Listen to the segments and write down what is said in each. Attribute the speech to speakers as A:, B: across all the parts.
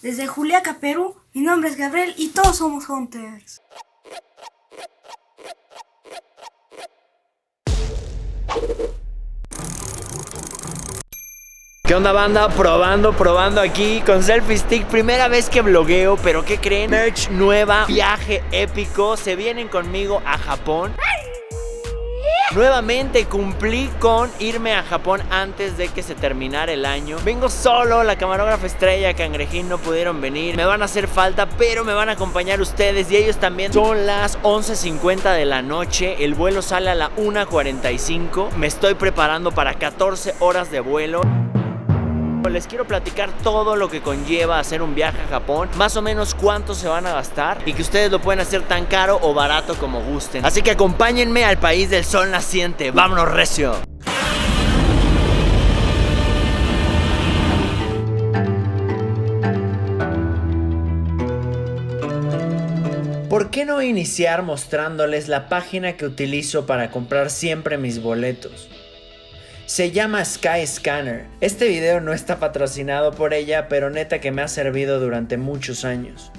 A: Desde Juliaca, Perú, mi nombre es Gabriel y todos somos Hunters.
B: ¿Qué onda, banda? Probando aquí con Selfie Stick. Primera vez que blogueo, pero ¿qué creen? Merch nueva, viaje épico. Se vienen conmigo a Japón. Nuevamente cumplí con irme a Japón antes de que se terminara el año. Vengo solo, la camarógrafa estrella, Cangrejín no pudieron venir. Me van a hacer falta, pero me van a acompañar ustedes y ellos también. Son las 11:50 de la noche. El vuelo sale a la 1:45. Me estoy preparando para 14 horas de vuelo. Les quiero platicar todo lo que conlleva hacer un viaje a Japón, más o menos cuánto se van a gastar y que ustedes lo pueden hacer tan caro o barato como gusten. Así que acompáñenme al país del sol naciente. ¡Vámonos, recio! ¿Por qué no iniciar mostrándoles la página que utilizo para comprar siempre mis boletos? Se llama Skyscanner. Este video no está patrocinado por ella, pero neta que me ha servido durante muchos años.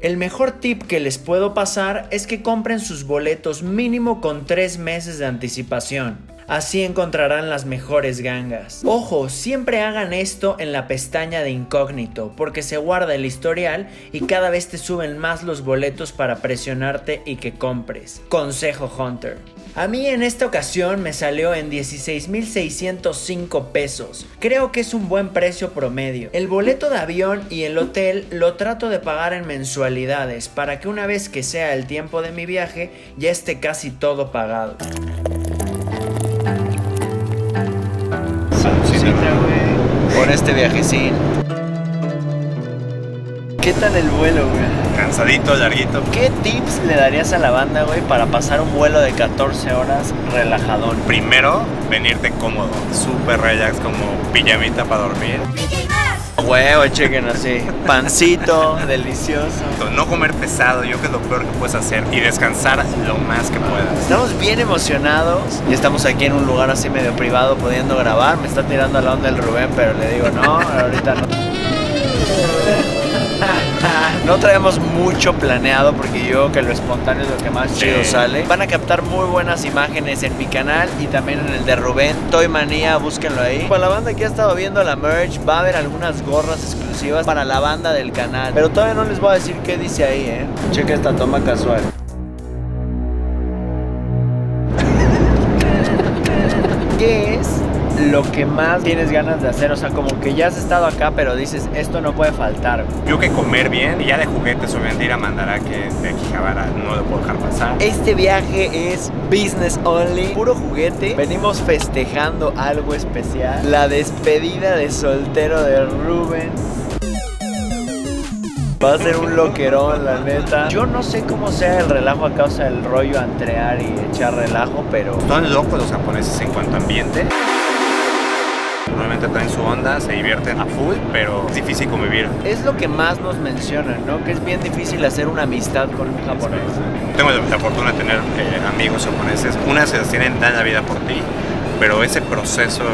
B: El mejor tip que les puedo pasar es que compren sus boletos mínimo con 3 meses de anticipación. Así encontrarán las mejores gangas. Ojo, siempre hagan esto en la pestaña de incógnito, porque se guarda el historial y cada vez te suben más los boletos para presionarte y que compres. Consejo Hunter. A mí en esta ocasión me salió en 16,605 pesos. Creo que es un buen precio promedio. El boleto de avión y el hotel lo trato de pagar en mensualidades para que una vez que sea el tiempo de mi viaje ya esté casi todo pagado. Por este viajecín. ¿Qué tal el vuelo, güey?
C: Cansadito, larguito.
B: ¿Qué tips le darías a la banda, güey, para pasar un vuelo de 14 horas relajadón?
C: Primero, venirte cómodo, súper relax, como pijamita para dormir.
B: Huevo, chequen así. Pancito, delicioso.
C: No comer pesado, yo creo que es lo peor que puedes hacer. Y descansar lo más que puedas.
B: Estamos bien emocionados y estamos aquí en un lugar así medio privado pudiendo grabar. Me está tirando a la onda el Rubén, pero le digo no, ahorita no. No traemos mucho planeado porque yo creo que lo espontáneo es lo que más chido sale. Van a captar muy buenas imágenes en mi canal y también en el de Rubén, Toy Manía, búsquenlo ahí. Para la banda que ha estado viendo la merch, va a haber algunas gorras exclusivas para la banda del canal. Pero todavía no les voy a decir qué dice ahí, Checa esta toma casual. ¿Qué es lo que más tienes ganas de hacer? O sea, como que ya has estado acá, pero dices, esto no puede faltar.
C: Yo que comer bien, y ya de juguetes, obviamente ir a Mandarake de Akihabara no lo puedo dejar pasar.
B: Este viaje es business only, puro juguete. Venimos festejando algo especial. La despedida de soltero de Rubén. Va a ser un loquerón, la neta. Yo no sé cómo sea el relajo a causa del rollo entrear y echar relajo, pero...
C: Son locos los japoneses en cuanto a ambiente. Normalmente traen su onda, se divierten a full, pero es difícil convivir.
B: Es lo que más nos mencionan, ¿no? Que es bien difícil hacer una amistad con un japonés.
C: Tengo la fortuna de tener amigos japoneses. Unas se las tienen dan la vida por ti, pero ese proceso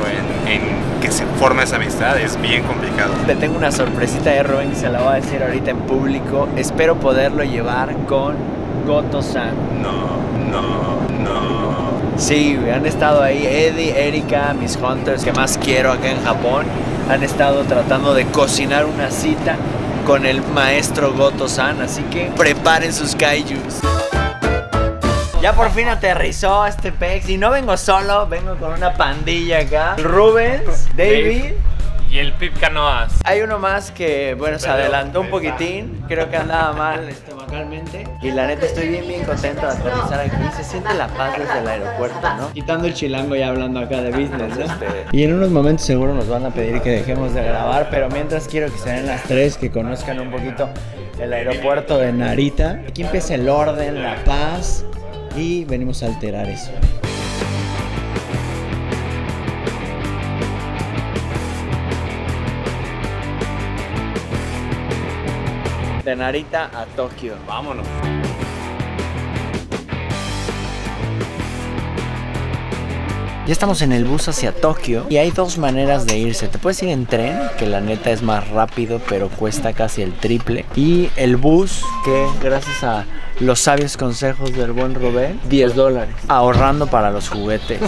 C: en que se forma esa amistad es bien complicado.
B: Te tengo una sorpresita de Rubén y se la voy a decir ahorita en público. Espero poderlo llevar con Goto-san.
C: No.
B: Sí, han estado ahí Eddie, Erika, mis hunters que más quiero acá en Japón. Han estado tratando de cocinar una cita con el maestro Goto-san, así que preparen sus kaijus. Ya por fin aterrizó este pex y no vengo solo, vengo con una pandilla acá. Rubens, David
D: y el Pip Canoas.
B: Hay uno más que, bueno, se adelantó un poquitín. Creo que andaba mal estomacalmente. Y la neta estoy bien contento de aterrizar aquí. Se siente la paz desde el aeropuerto, ¿no? Quitando el chilango y hablando acá de business, ¿no? Y en unos momentos seguro nos van a pedir que dejemos de grabar. Pero mientras quiero que se den las tres, que conozcan un poquito el aeropuerto de Narita. Aquí empieza el orden, la paz. Y venimos a alterar eso. De Narita a Tokio.
C: Vámonos.
B: Ya estamos en el bus hacia Tokio y hay dos maneras de irse. Te puedes ir en tren, que la neta es más rápido, pero cuesta casi el triple. Y el bus, que gracias a los sabios consejos del buen Robert, $10, ahorrando para los juguetes.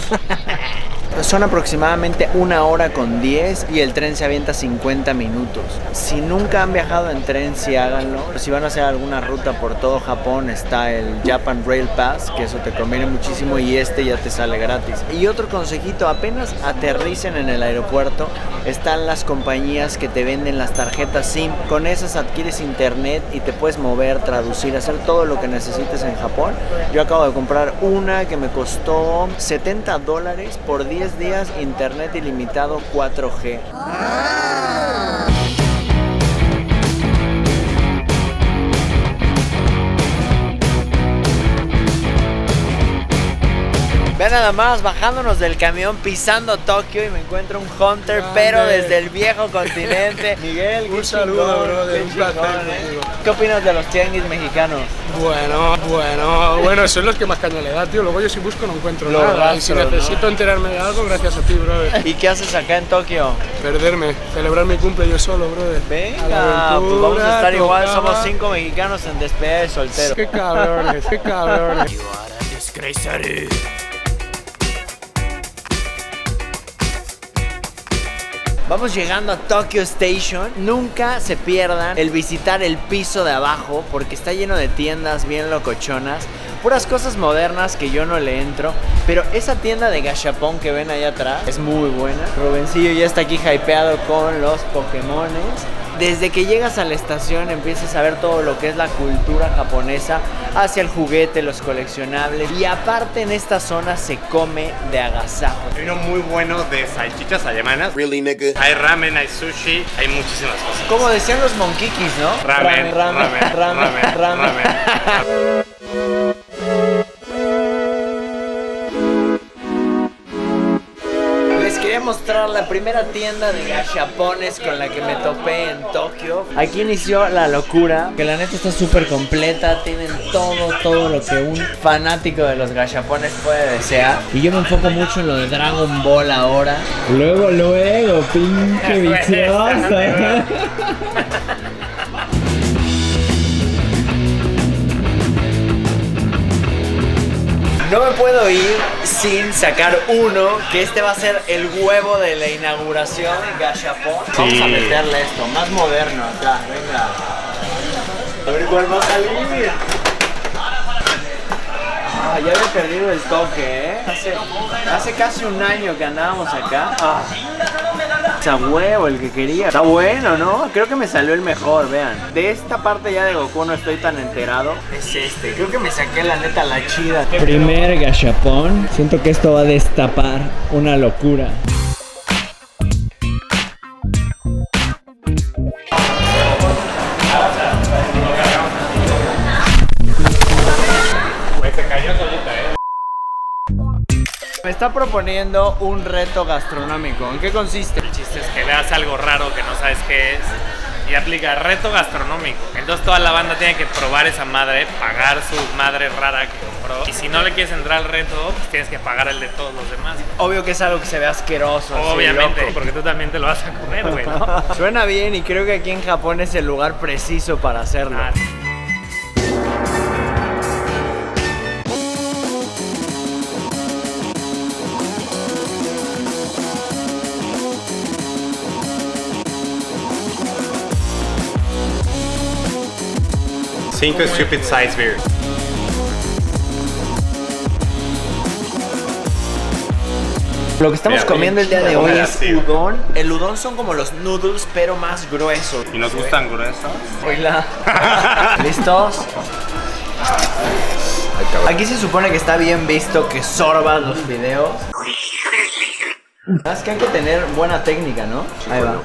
B: Son aproximadamente 1h10 y el tren se avienta 50 minutos. Si nunca han viajado en tren, sí háganlo. Si van a hacer alguna ruta por todo Japón, está el Japan Rail Pass, que eso te conviene muchísimo y ya te sale gratis. Y otro consejito, apenas aterricen en el aeropuerto, están las compañías que te venden las tarjetas SIM. Con esas adquieres internet y te puedes mover, traducir, hacer todo lo que necesites en Japón. Yo acabo de comprar una que me costó $70 por 10 días, internet ilimitado 4G. Vean nada más, bajándonos del camión, pisando Tokio y me encuentro un Hunter, pero desde el viejo continente. Miguel,
E: un saludo, brother, un placer contigo.
B: ¿Qué opinas de los tianguis mexicanos?
E: Bueno, son los que más caña le da, tío. Luego yo si busco no encuentro nada. Y si necesito enterarme de algo, gracias a ti, brother.
B: ¿Y qué haces acá en Tokio?
E: Perderme, celebrar mi cumple yo solo, brother.
B: Venga, pues vamos a estar igual, somos 5 mexicanos en despedida de soltero.
E: Qué cabrones, qué cabrones.
B: Vamos llegando a Tokyo Station. Nunca se pierdan el visitar el piso de abajo porque está lleno de tiendas bien locochonas, puras cosas modernas que yo no le entro. Pero esa tienda de gashapon que ven allá atrás es muy buena. Rubencillo ya está aquí hypeado con los Pokémones. Desde que llegas a la estación empiezas a ver todo lo que es la cultura japonesa hacia el juguete, los coleccionables. Y aparte en esta zona se come de agasajo.
C: Hay uno muy bueno de salchichas alemanas.
F: Really, nigga?
C: Hay ramen, hay sushi, hay muchísimas cosas.
B: Como decían los monquiquis, ¿no?
C: Ramen.
B: Les quería mostrar la primera tienda de gashapones con la que me topé en Tokio. Aquí inició la locura, que la neta está súper completa. Tienen todo lo que un fanático de los gashapones puede desear. Y yo me enfoco mucho en lo de Dragon Ball ahora. Luego, pinche vicioso. No me puedo ir sin sacar uno, que este va a ser el huevo de la inauguración de Gashapon. Vamos a meterle esto, más moderno acá, venga. A ver cuál va a salir. Ah, ya había perdido el toque, ¿eh? Hace casi un año que andábamos acá. Esa huevo, el que quería. Está bueno, ¿no? Creo que me salió el mejor, vean. De esta parte ya de Goku no estoy tan enterado. Es este. Creo que me saqué la neta la chida. Primer gashapon. Siento que esto va a destapar una locura. Me está proponiendo un reto gastronómico. ¿En qué consiste?
D: El chiste es que veas algo raro que no sabes qué es y aplica reto gastronómico. Entonces toda la banda tiene que probar esa madre, pagar su madre rara que compró. Y si no le quieres entrar al reto, pues tienes que pagar el de todos los demás.
B: Obvio que es algo que se ve asqueroso.
D: Obviamente,
B: loco.
D: porque tú también te lo vas a comer, güey, ¿no?
B: Suena bien y creo que aquí en Japón es el lugar preciso para hacerlo.
C: Cinco stupid size beer.
B: Lo que estamos
C: Mira,
B: comiendo el día de hoy es
C: así.
B: udon. El udon son como los noodles, pero más gruesos.
C: ¿Y nos gustan gruesos?
B: Oíla. ¿Listos? Aquí se supone que está bien visto que sorbas los videos. Es que hay que tener buena técnica, ¿no? Ahí va.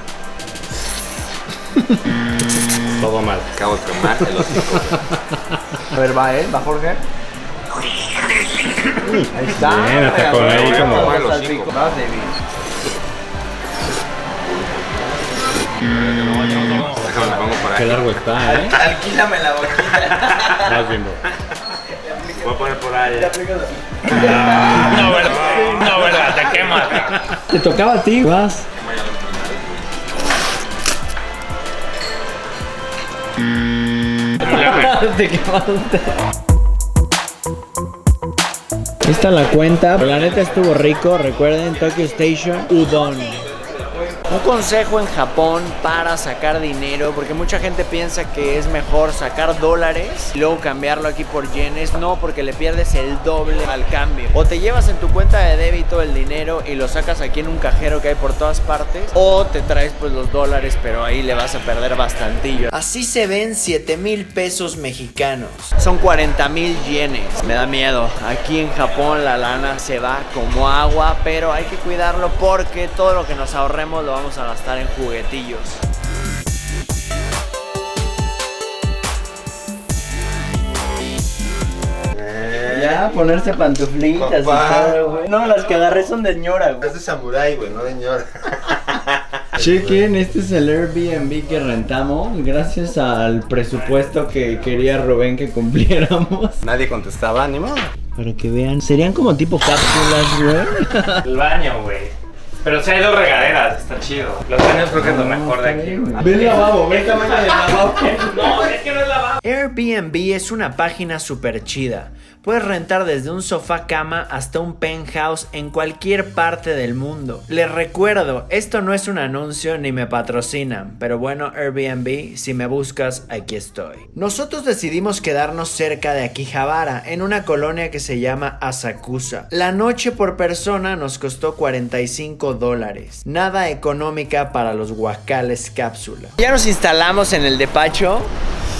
C: Todo mal.
F: Acabo de quemar el hocico.
B: A ver, va él, va Jorge. Ahí está.
C: Bien, hasta con ahí como-
B: Vamos
F: el
B: al
F: hocico.
B: pico. Vas, David.
F: Déjame me pongo por ahí.
C: Qué largo está, ¿eh?
B: Alquílame la boquita.
C: Vas viendo. Voy a poner por ahí.
D: No, verdad, te quemas.
B: Te tocaba a ti, vas. Te quemaste. Esta es la cuenta. La neta estuvo rico. Recuerden, Tokyo Station, udon. Un consejo en Japón para sacar dinero, porque mucha gente piensa que es mejor sacar dólares y luego cambiarlo aquí por yenes. No, porque le pierdes el doble al cambio. O te llevas en tu cuenta de débito el dinero y lo sacas aquí en un cajero que hay por todas partes, o te traes pues los dólares, pero ahí le vas a perder bastantillo. Así se ven 7,000 pesos mexicanos. Son 40,000 yenes. Me da miedo. Aquí en Japón la lana se va como agua, pero hay que cuidarlo porque todo lo que nos ahorremos lo vamos a gastar en juguetillos. Ya, ponerse pantuflitas y todo, güey. No, las que agarré son de ñora, güey.
C: Es de samurái, güey, no de ñora.
B: Chequen, este es el Airbnb que rentamos gracias al presupuesto que quería Rubén que cumpliéramos.
C: Nadie contestaba, ni modo.
B: Para que vean, serían como tipo cápsulas, güey.
D: El baño, güey. Pero si hay 2 regaderas, está chido. Los baños creo que es lo mejor de aquí, güey.
B: Ve el lavabo, ve el tamaño del lavabo.
D: No, es que no es lavabo.
B: Airbnb es una página súper chida. Puedes rentar desde un sofá cama hasta un penthouse en cualquier parte del mundo. Les recuerdo, esto no es un anuncio ni me patrocinan, pero bueno, Airbnb, si me buscas, aquí estoy. Nosotros decidimos quedarnos cerca de Akihabara, en una colonia que se llama Asakusa. La noche por persona nos costó $45. Nada económica para los guacales cápsula. Ya nos instalamos en el despacho.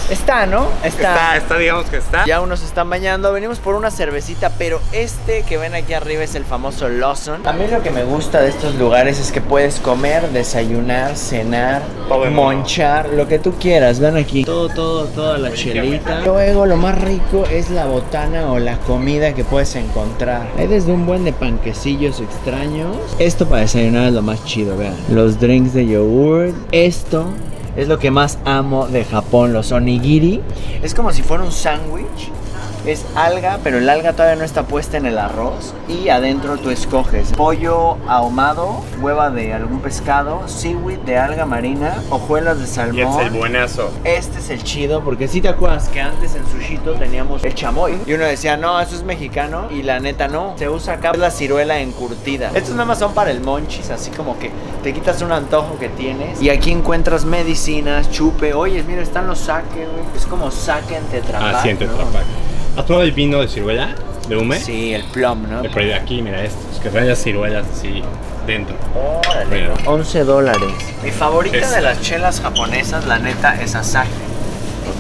B: Está, ¿no?
C: Está, digamos que está.
B: Ya unos están bañando, venimos por una cervecita, pero este que ven aquí arriba es el famoso Lawson. A mí lo que me gusta de estos lugares es que puedes comer, desayunar, cenar, monchar, lo que tú quieras. Ven aquí, toda la chelita. Luego lo más rico es la botana o la comida que puedes encontrar. Hay desde un buen de panquecillos extraños. Esto para desayunar es lo más chido, vean. Los drinks de yogurt, esto es lo que más amo de Japón, los onigiri. Es como si fuera un sándwich. Es alga, pero el alga todavía no está puesta en el arroz. Y adentro tú escoges pollo ahumado, hueva de algún pescado, seaweed de alga marina, hojuelas de salmón.
C: Y este es el buenazo.
B: Este es el chido, porque si te acuerdas que antes en Sushito teníamos el chamoy. Y uno decía, no, eso es mexicano. Y la neta no, se usa acá la ciruela encurtida. Estos nada más son para el monchis, así como que te quitas un antojo que tienes. Y aquí encuentras medicinas, chupe. Oye, mira, están los sake, güey. Es como sake en tetrapack.
C: Ah, sí, en tetrapack. ¿Has probado el vino de ciruela? ¿De Ume?
B: Sí, el plum, ¿no?
C: Pero de aquí, mira estos, que traen las ciruelas así dentro.
B: Órale,
C: Mira.
B: $11. Mi favorita
C: Es-
B: de las chelas japonesas, la neta, es Asahi.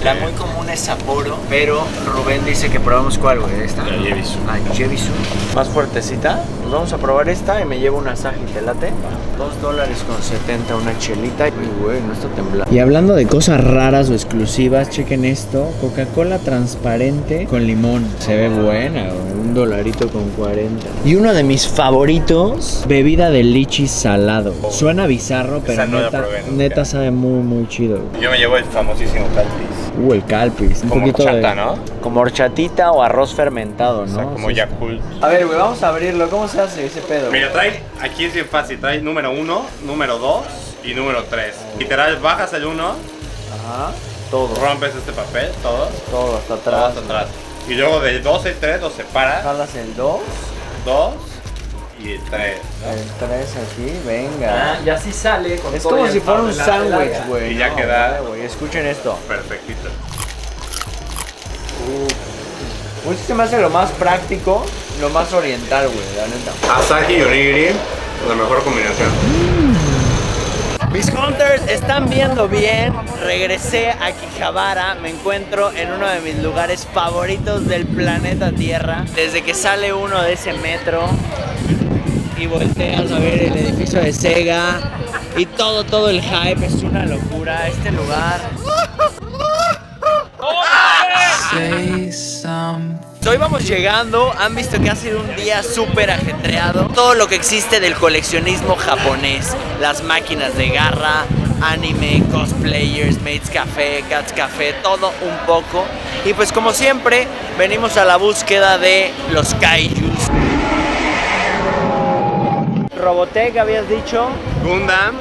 B: La muy común es Sapporo, pero Rubén dice que probamos cuál, güey. ¿Esta?
C: La Jebisu.
B: Ah, Jebisu. Más fuertecita. Pues vamos a probar esta y me llevo una Asahi, ¿te late? $2.70 una chelita. Uy, güey, no está temblando. Y hablando de cosas raras o exclusivas, chequen esto. Coca-Cola transparente con limón. Se ve buena, güey. $1.40. Y uno de mis favoritos, bebida de lichi salado. Suena bizarro, pero
C: Esa no la
B: neta,
C: probé nunca.
B: neta sabe muy, muy chido.
C: Yo me llevo el famosísimo Calpis.
B: El calpis. Un
C: Como
B: poquito
C: horchata,
B: de,
C: ¿no?
B: Como horchatita o arroz fermentado, ¿no?
C: O sea, como
B: Sí, sí.
C: Yakult.
B: A ver, güey, vamos a abrirlo. ¿Cómo se hace ese pedo?
C: Mira, trae, aquí es bien fácil, trae número 1, número 2 y número 3. Literal, bajas el 1,
B: Ajá. Todo.
C: rompes este papel, todo
B: Todo hasta atrás.
C: hasta atrás. Y luego del 2 y 3 los separas,
B: Jalas el 2,
C: 2 y el 3.
B: el 3 aquí, venga.
D: Ya sí sale con
B: Es
D: todo
B: como
D: y
B: si
D: el
B: fuera un
D: papel,
B: sándwich,
D: la-
B: güey.
C: Y ya
B: ¿no?
C: queda-
B: Güey, escuchen esto.
C: Perfectito.
B: Pues se me hace lo más práctico, lo más oriental, güey, la neta.
C: Asahi y onigiri, la mejor combinación.
B: Mis hunters están viendo bien. Regresé a Akihabara. Me encuentro en uno de mis lugares favoritos del planeta Tierra. Desde que sale uno de ese metro y volteas a ver el edificio de Sega y todo el hype, es una locura. Este lugar. Hoy vamos llegando, han visto que ha sido un día súper ajetreado. Todo lo que existe del coleccionismo japonés, las máquinas de garra, anime, cosplayers, Mates Café, Cats Café, todo un poco. Y pues como siempre, venimos a la búsqueda de los kaijus. Robotech, habías dicho.
C: Gundam,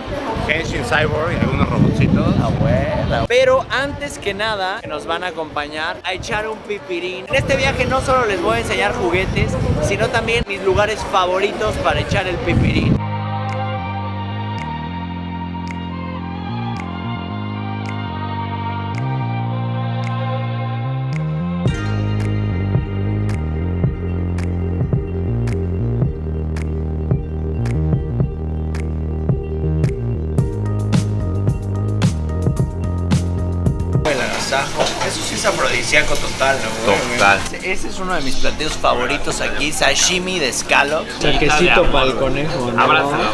C: Henshin Cyborg y algunos robotcitos.
B: Abuela. Pero antes que nada, nos van a acompañar a echar un pipirín. En este viaje no solo les voy a enseñar juguetes, sino también mis lugares favoritos para echar el pipirín. Eso sí es afrodisíaco total, ¿no?
C: Total.
B: Ese es uno de mis platillos favoritos aquí, sashimi de scallops.
D: Saquecito para el conejo, ¿no? Abrázalo.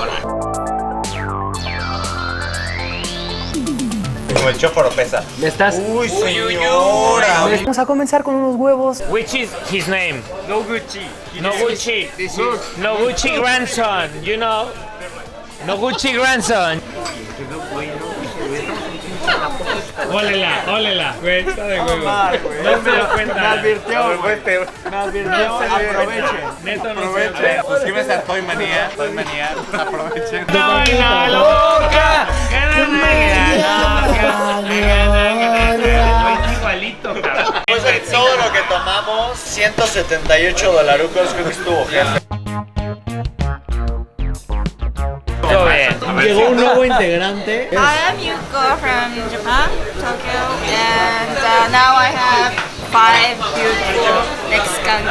C: Como el chóforo pesa.
D: ¿Estás?
C: Uy, señora.
A: Vamos a comenzar con unos huevos.
D: Which is his name? Noguchi. Noguchi. Noguchi grandson, you know? Noguchi grandson. Ólela. Güey, está de huevo. No se dio cuenta.
C: Me advirtió.
B: Aprovechen.
D: Neto no se
C: Aprovechen. Suscríbete a Toy Manía. Aprovechen.
D: ¡Baila loca! Igualito, cabrón.
B: Después de todo lo que tomamos, 178 dolarucos, creo que estuvo jefe.
D: Todo bien.
B: Llegó un nuevo integrante.
F: I am Yuko from Japan, Tokyo, and now I have 5 beautiful Mexican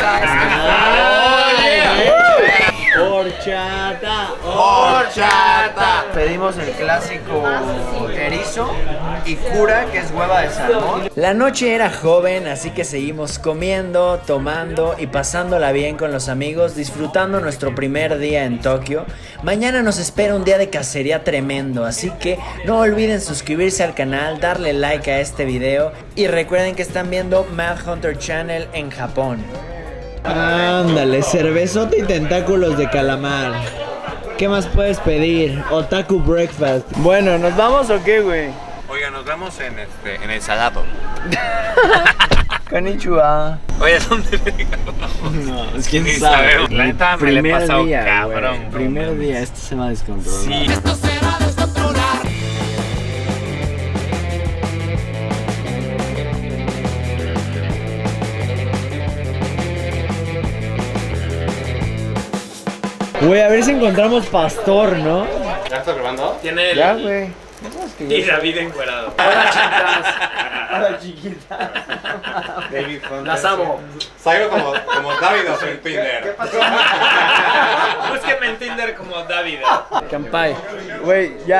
B: Horchata. Pedimos el clásico erizo y cura, que es hueva de salmón. La noche era joven, así que seguimos comiendo, tomando y pasándola bien con los amigos, disfrutando nuestro primer día en Tokio. Mañana nos espera un día de cacería tremendo, así que no olviden suscribirse al canal, darle like a este video y recuerden que están viendo Mad Hunter Channel en Japón. Ándale, cervezota y tentáculos de calamar. ¿Qué más puedes pedir? Otaku breakfast. Bueno, ¿nos vamos o qué, güey?
C: Oiga, nos vemos en el salado.
B: Konnichiwa.
C: Oye, ¿dónde
B: No, es que
C: Ni sabemos. La neta me le he pasado
B: día,
C: cabrón.
B: güey. Primer día, esto se va a descontrolar.
C: Sí.
B: Güey, a ver si encontramos pastor, ¿no?
C: ¿Ya estás grabando?
D: Tiene el...
B: Ya, güey.
D: Y David encuerado.
B: Hola, chiquita.
C: David Hunter.
D: Las amo.
C: Salgo como David en Tinder.
D: Búsquenme en Tinder como David.
B: Campai. Güey, ya.